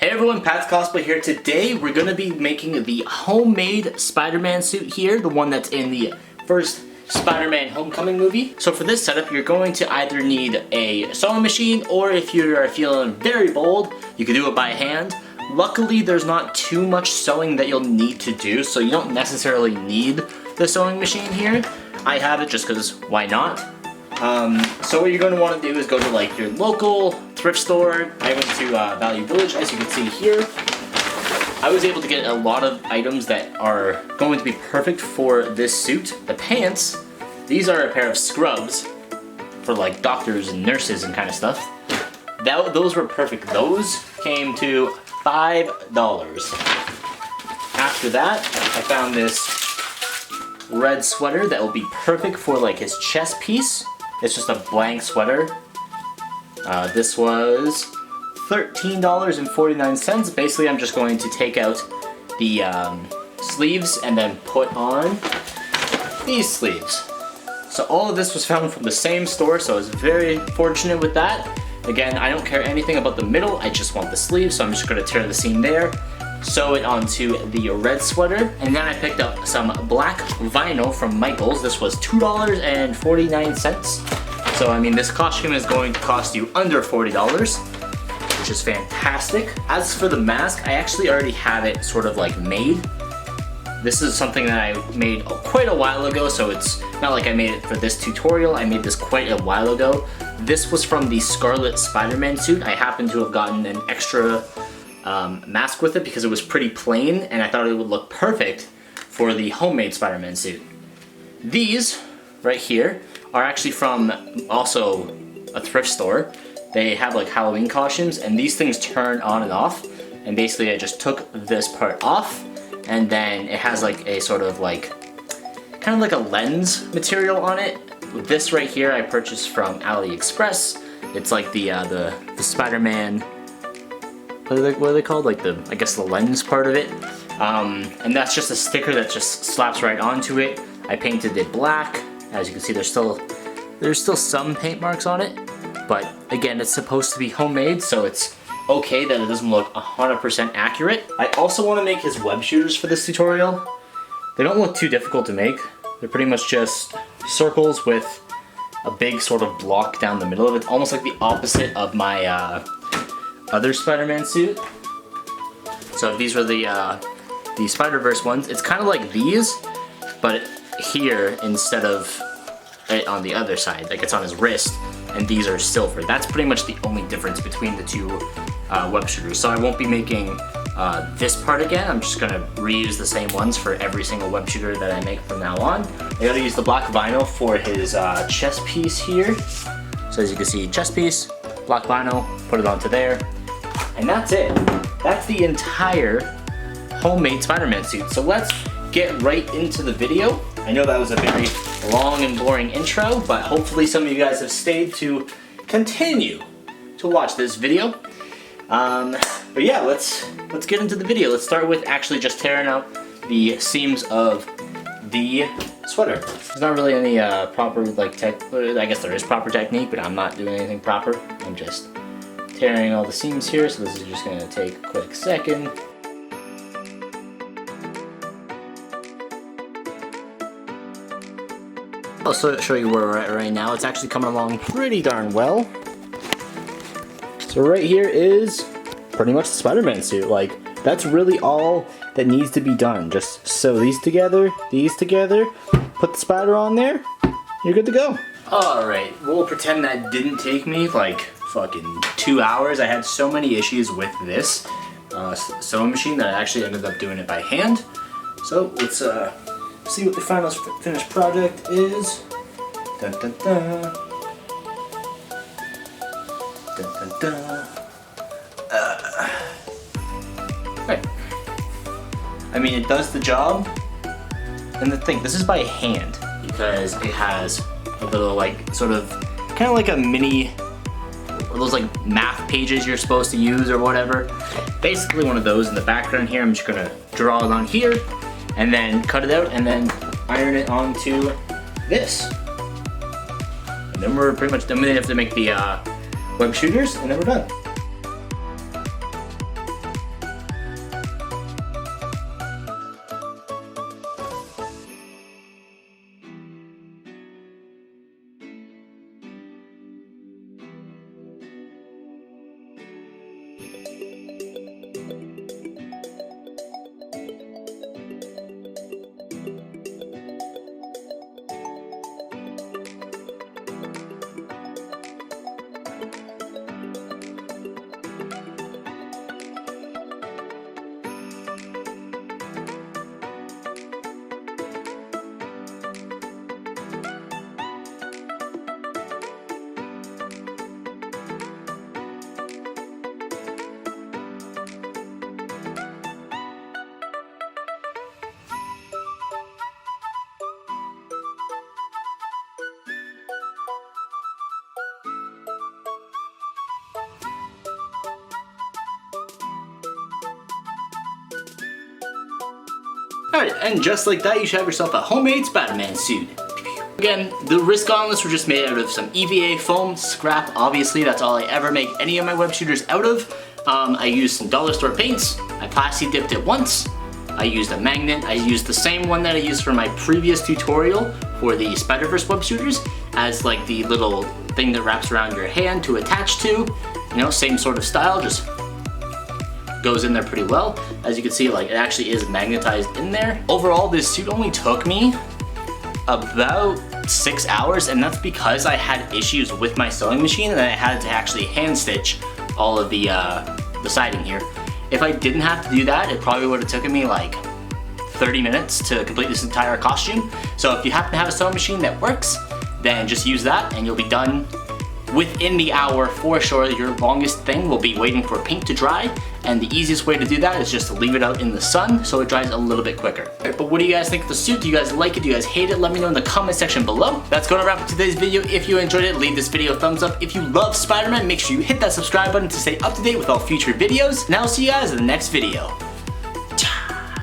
Hey everyone, Pat's Cosplay here. Today we're going to be making the homemade Spider-Man suit here, the one that's in the first Spider-Man Homecoming movie. So for this setup, you're going to either need a sewing machine, or if you are feeling very bold, you can do it by hand. Luckily, there's not too much sewing that you'll need to do, so you don't necessarily need the sewing machine here. I have it just because why not? So what you're going to want to do is go to like your local thrift store. I went to Value Village, as you can see here. I was able to get a lot of items that are going to be perfect for this suit. The pants, these are a pair of scrubs for like doctors and nurses and kind of stuff. Those were perfect. Those came to $5. After that, I found this red sweater that will be perfect for like his chest piece. It's just a blank sweater. This was $13.49. Basically, I'm just going to take out the sleeves and then put on these sleeves. So all of this was found from the same store, so I was very fortunate with that. Again, I don't care anything about the middle, I just want the sleeves, so I'm just going to tear the seam there, sew it onto the red sweater, and then I picked up some black vinyl from Michaels. This was $2.49. So I mean, this costume is going to cost you under $40, which is fantastic. As for the mask, I actually already have it sort of like made. This is something that I made quite a while ago, so it's not like I made it for this tutorial. I made this quite a while ago. This was from the Scarlet Spider-Man suit. I happened to have gotten an extra mask with it because it was pretty plain, and I thought it would look perfect for the homemade Spider-Man suit. These right here are actually from also a thrift store. They have like Halloween costumes, and these things turn on and off, and basically I just took this part off, and then it has like a sort of like kind of like a lens material on it. This right here I purchased from AliExpress. It's like the Spider-Man, what are they called? Like I guess the lens part of it. And that's just a sticker that just slaps right onto it. I painted it black. As you can see, there's still some paint marks on it. But again, it's supposed to be homemade, so it's okay that it doesn't look 100% accurate. I also want to make his web shooters for this tutorial. They don't look too difficult to make. They're pretty much just circles with a big sort of block down the middle of it. Almost like the opposite of my other Spider-Man suit. So these were the Spiderverse ones. It's kind of like these, but here instead of it on the other side, like it's on his wrist, and these are silver. That's pretty much the only difference between the two web shooters. So I won't be making this part again. I'm just gonna reuse the same ones for every single web shooter that I make from now on. I gotta use the black vinyl for his chest piece here. So as you can see, chest piece, black vinyl, put it onto there, and that's it. That's the entire homemade Spider-Man suit. So let's get right into the video. I know that was a very long and boring intro, but hopefully some of you guys have stayed to continue to watch this video. But yeah, let's get into the video. Let's start with actually just tearing out the seams of the sweater. There's not really any proper like I guess there is proper technique, but I'm not doing anything proper. I'm just tearing all the seams here, so this is just gonna take a quick second. I'll show you where we're at right now. It's actually coming along pretty darn well. So right here is pretty much the Spider-Man suit. Like, that's really all that needs to be done. Just sew these together, put the spider on there, you're good to go. Alright, we'll pretend that didn't take me like fucking 2 hours. I had so many issues with this sewing machine that I actually ended up doing it by hand. So let's see what the final finished project is. Dun, dun, dun. Dun, dun, dun. Right. I mean, it does the job. And the thing, this is by hand because it has a little like sort of kind of like a mini, those like math pages you're supposed to use or whatever. Basically one of those in the background here. I'm just gonna draw it on here and then cut it out and then iron it onto this. And then we're pretty much done. We have to make the web shooters and then we're done. Alright, and just like that, you should have yourself a homemade Spider-Man suit. Again, the wrist gauntlets were just made out of some EVA foam scrap. Obviously, that's all I ever make any of my web shooters out of. I used some dollar store paints. I plasti dipped it once. I used a magnet. I used the same one that I used for my previous tutorial for the Spiderverse web shooters as like the little thing that wraps around your hand to attach to. You know, same sort of style, just goes in there pretty well. As you can see, like it actually is magnetized in there. Overall, this suit only took me about 6 hours, and that's because I had issues with my sewing machine and I had to actually hand stitch all of the siding here. If I didn't have to do that, it probably would have taken me like 30 minutes to complete this entire costume. So if you happen to have a sewing machine that works, then just use that and you'll be done within the hour for sure. Your longest thing will be waiting for paint to dry, and the easiest way to do that is just to leave it out in the sun so it dries a little bit quicker. Right, but what do you guys think of the suit? Do you guys like it? Do you guys hate it? Let me know in the comment section below. That's gonna wrap up today's video. If you enjoyed it, leave this video a thumbs up. If you love Spider-Man, make sure you hit that subscribe button to stay up to date with all future videos, and I'll see you guys in the next video.